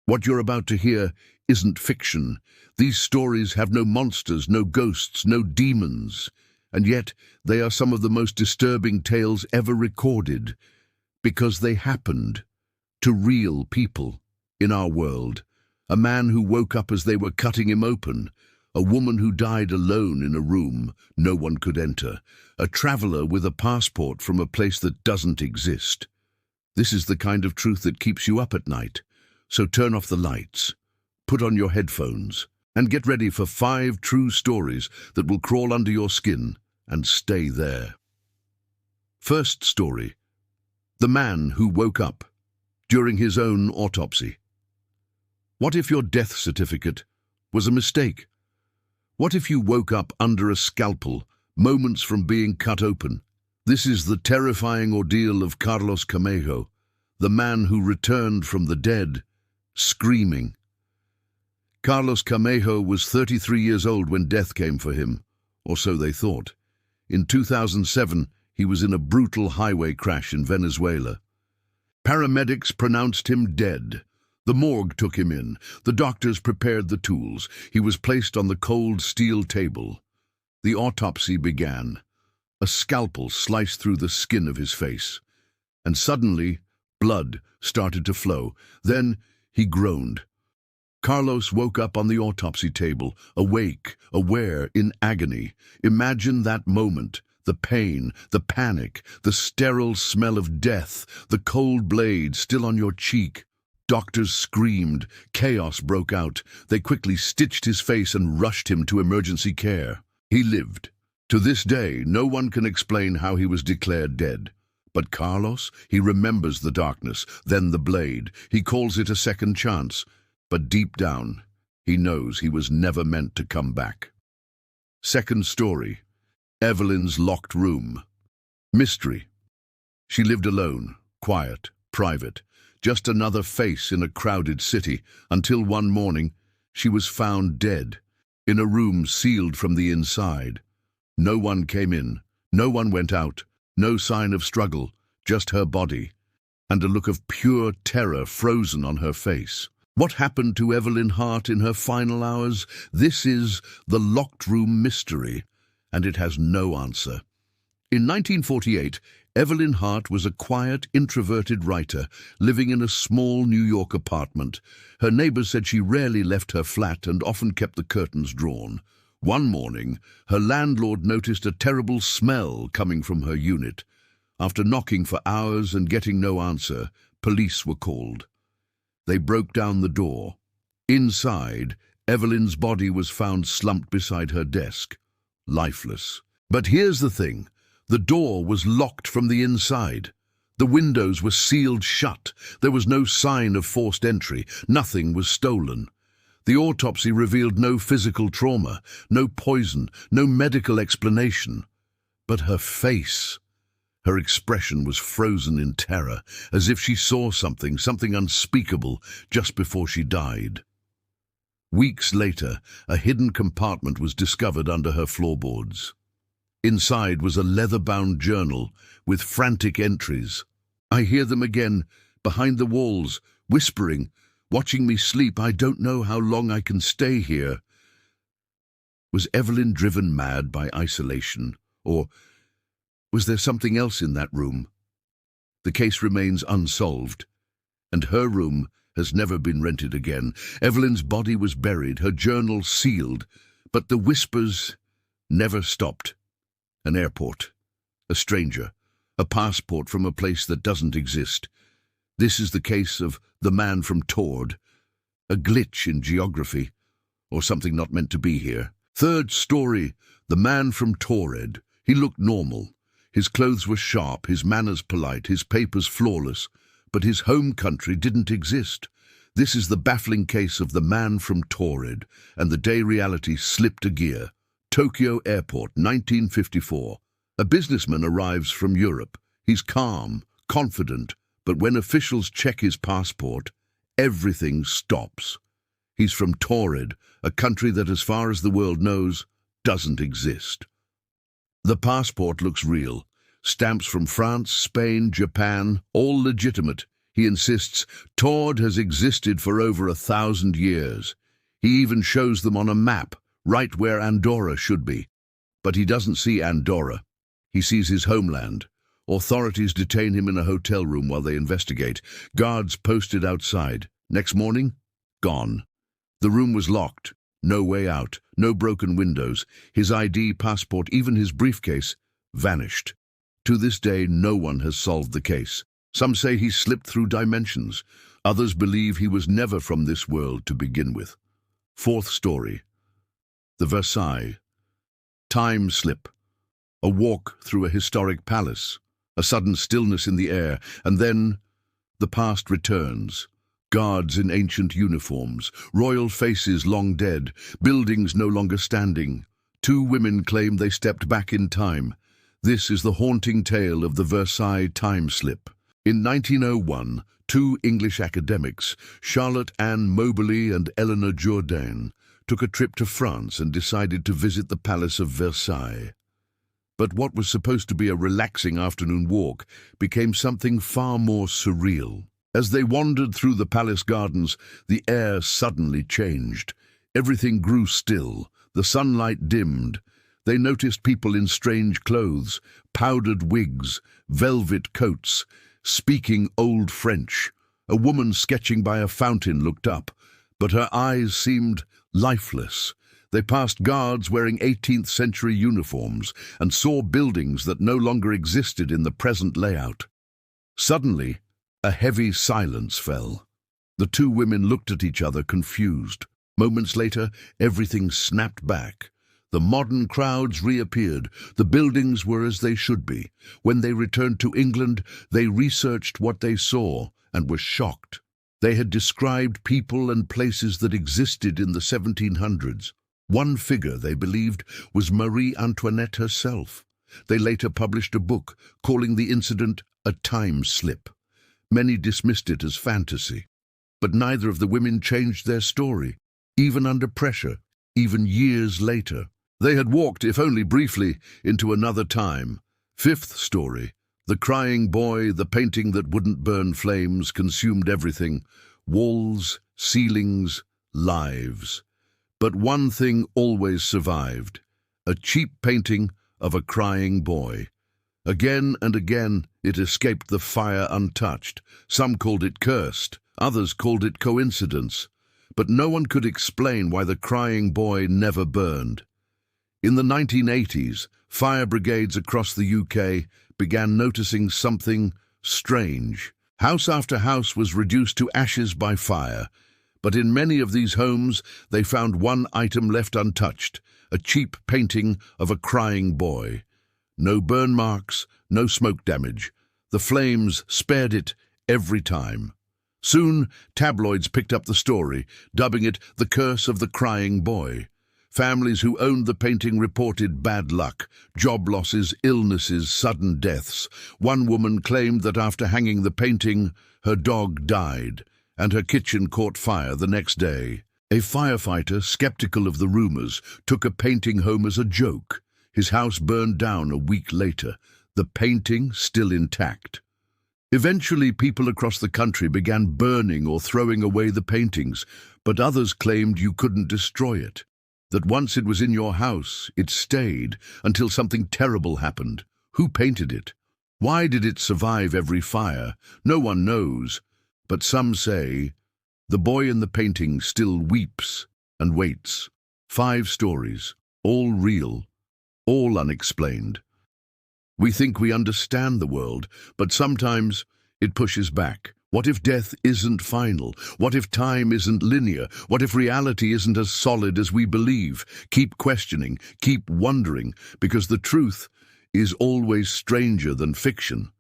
What you're about to hear isn't fiction. These stories have no monsters, no ghosts, no demons, and yet they are some of the most disturbing tales ever recorded because they happened to real people in our world. A man who woke up as they were cutting him open, a woman who died alone in a room no one could enter, a traveler with a passport from a place that doesn't exist. This is the kind of truth that keeps you up at night. So turn off the lights, put on your headphones, and get ready for 5 true stories that will crawl under your skin and stay there. First story: the man who woke up during his own autopsy. What if your death certificate was a mistake? What if you woke up under a scalpel, moments from being cut open? This is the terrifying ordeal of Carlos Camejo, the man who returned from the dead, screaming. Carlos Camejo was 33 years old when death came for him, or so they thought. In 2007, he was in a brutal highway crash in Venezuela. Paramedics pronounced him dead. The morgue took him in. The doctors prepared the tools. He was placed on the cold steel table. The autopsy began. A scalpel sliced through the skin of his face. And suddenly, blood started to flow. Then he groaned. Carlos woke up on the autopsy table, awake, aware, in agony. Imagine that moment, the pain, the panic, the sterile smell of death, the cold blade still on your cheek. Doctors screamed. Chaos broke out. They quickly stitched his face and rushed him to emergency care. He lived. To this day, no one can explain how he was declared dead. But Carlos, he remembers the darkness, then the blade. He calls it a second chance. But deep down, he knows he was never meant to come back. Second story: Evelyn's locked room. Mystery. She lived alone, quiet, private, just another face in a crowded city, until one morning she was found dead, in a room sealed from the inside. No one came in, no one went out. No sign of struggle, just her body, and a look of pure terror frozen on her face. What happened to Evelyn Hart in her final hours? This is the locked room mystery, and it has no answer. In 1948, Evelyn Hart was a quiet, introverted writer living in a small New York apartment. Her neighbors said she rarely left her flat and often kept the curtains drawn. One morning, her landlord noticed a terrible smell coming from her unit. After knocking for hours and getting no answer, police were called. They broke down the door. Inside, Evelyn's body was found slumped beside her desk, lifeless. But here's the thing: the door was locked from the inside. The windows were sealed shut. There was no sign of forced entry. Nothing was stolen. The autopsy revealed no physical trauma, no poison, no medical explanation. But her face, her expression was frozen in terror, as if she saw something unspeakable, just before she died. Weeks later, a hidden compartment was discovered under her floorboards. Inside was a leather-bound journal with frantic entries. "I hear them again, behind the walls, whispering, watching me sleep. I don't know how long I can stay here." Was Evelyn driven mad by isolation, or was there something else in that room? The case remains unsolved, and her room has never been rented again. Evelyn's body was buried, her journal sealed, but the whispers never stopped. An airport, a stranger, a passport from a place that doesn't exist. This is the case of the man from Tord, a glitch in geography, or something not meant to be here. Third story: the man from Tord. He looked normal. His clothes were sharp, his manners polite, his papers flawless, but his home country didn't exist. This is the baffling case of the man from Tord, and the day reality slipped a gear. Tokyo Airport, 1954. A businessman arrives from Europe. He's calm, confident, but when officials check his passport, everything stops. He's from Tord, a country that, as far as the world knows, doesn't exist. The passport looks real. Stamps from France, Spain, Japan, all legitimate. He insists Tord has existed for over 1,000 years. He even shows them on a map, right where Andorra should be. But he doesn't see Andorra. He sees his homeland. Authorities detain him in a hotel room while they investigate. Guards posted outside. Next morning, gone. The room was locked. No way out. No broken windows. His ID, passport, even his briefcase, vanished. To this day, no one has solved the case. Some say he slipped through dimensions. Others believe he was never from this world to begin with. Fourth story. The Versailles. Time slip. A walk through a historic palace. A sudden stillness in the air, and then the past returns. Guards in ancient uniforms, royal faces long dead, buildings no longer standing. Two women claim they stepped back in time. This is the haunting tale of the Versailles time slip. In 1901, two English academics, Charlotte Anne Moberly and Eleanor Jourdain, took a trip to France and decided to visit the Palace of Versailles. But what was supposed to be a relaxing afternoon walk became something far more surreal. As they wandered through the palace gardens, the air suddenly changed. Everything grew still. The sunlight dimmed. They noticed people in strange clothes, powdered wigs, velvet coats, speaking Old French. A woman sketching by a fountain looked up, but her eyes seemed lifeless. They passed guards wearing 18th century uniforms and saw buildings that no longer existed in the present layout. Suddenly, a heavy silence fell. The two women looked at each other, confused. Moments later, everything snapped back. The modern crowds reappeared. The buildings were as they should be. When they returned to England, they researched what they saw and were shocked. They had described people and places that existed in the 1700s. One figure, they believed, was Marie Antoinette herself. They later published a book calling the incident a time slip. Many dismissed it as fantasy. But neither of the women changed their story, even under pressure, even years later. They had walked, if only briefly, into another time. Fifth story. The crying boy, the painting that wouldn't burn flames, consumed everything. Walls, ceilings, lives. But one thing always survived. A cheap painting of a crying boy. Again and again it escaped the fire untouched. Some called it cursed, others called it coincidence. But no one could explain why the crying boy never burned. In the 1980s, fire brigades across the UK began noticing something strange. House after house was reduced to ashes by fire, but in many of these homes they found one item left untouched, a cheap painting of a crying boy. No burn marks, no smoke damage. The flames spared it every time. Soon, tabloids picked up the story, dubbing it the curse of the crying boy. Families who owned the painting reported bad luck, job losses, illnesses, sudden deaths. One woman claimed that after hanging the painting, her dog died, and her kitchen caught fire the next day. A firefighter, skeptical of the rumors, took a painting home as a joke. His house burned down a week later, the painting still intact. Eventually, people across the country began burning or throwing away the paintings, but others claimed you couldn't destroy it. That once it was in your house, it stayed until something terrible happened. Who painted it? Why did it survive every fire? No one knows. But some say, the boy in the painting still weeps and waits. 5 stories, all real, all unexplained. We think we understand the world, but sometimes it pushes back. What if death isn't final? What if time isn't linear? What if reality isn't as solid as we believe? Keep questioning, keep wondering, because the truth is always stranger than fiction.